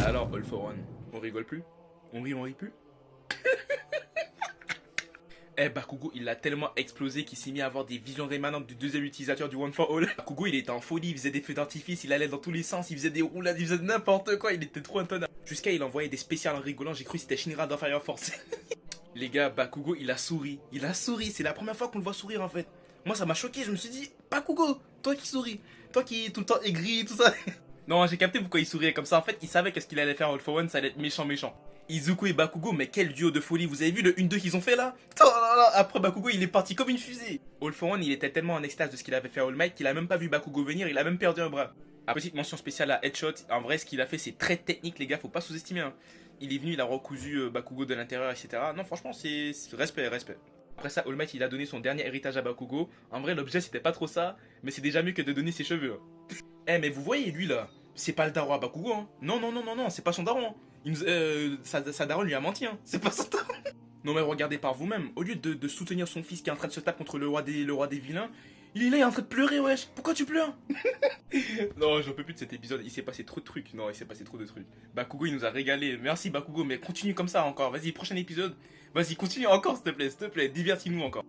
Alors, All for One, on rigole plus? On rit plus? Eh, Bakugo, il a tellement explosé qu'il s'est mis à avoir des visions rémanentes du deuxième utilisateur du One for All. Bakugo, il était en folie, il faisait des feux d'artifice, il allait dans tous les sens, il faisait des roulades, il faisait n'importe quoi, il était trop intenable. Jusqu'à il envoyait des spéciales en rigolant, j'ai cru que c'était Shinra dans Fire Force. Les gars, Bakugo, il a souri, c'est la première fois qu'on le voit sourire en fait. Moi, ça m'a choqué, je me suis dit, Bakugo, toi qui souris, toi qui es tout le temps aigri, tout ça. Non, j'ai capté pourquoi il souriait comme ça. En fait, il savait qu'est-ce qu'il allait faire All for One, ça allait être méchant. Izuku et Bakugo, mais quel duo de folie. Vous avez vu le 1-2 qu'ils ont fait là? Oh là là, après Bakugo, il est parti comme une fusée. All for One, il était tellement en extase de ce qu'il avait fait à All Might qu'il a même pas vu Bakugo venir, il a même perdu un bras. Ah, petite mention spéciale à Headshot. En vrai, ce qu'il a fait, c'est très technique, les gars, faut pas sous-estimer. Hein. Il est venu, il a recousu Bakugo de l'intérieur, etc. Non, franchement, c'est respect. Après ça, All Might, il a donné son dernier héritage à Bakugo. En vrai, l'objet, c'était pas trop ça, mais c'est déjà mieux que de donner ses cheveux. Hein. Eh, mais vous voyez, lui là, c'est pas le daron à Bakugo, hein. Non, c'est pas son daron. Hein. Sa daronne lui a menti, hein. C'est pas son daron. Non, mais regardez par vous-même. Au lieu de soutenir son fils qui est en train de se taper contre le roi des vilains, il est là, il est en train de pleurer, wesh. Pourquoi tu pleures? Non, j'en peux plus de cet épisode. Il s'est passé trop de trucs. Non, il s'est passé trop de trucs. Bakugo, il nous a régalé. Merci, Bakugo, mais continue comme ça encore. Vas-y, prochain épisode. Vas-y, continue encore, s'il te plaît. Divertis-nous encore.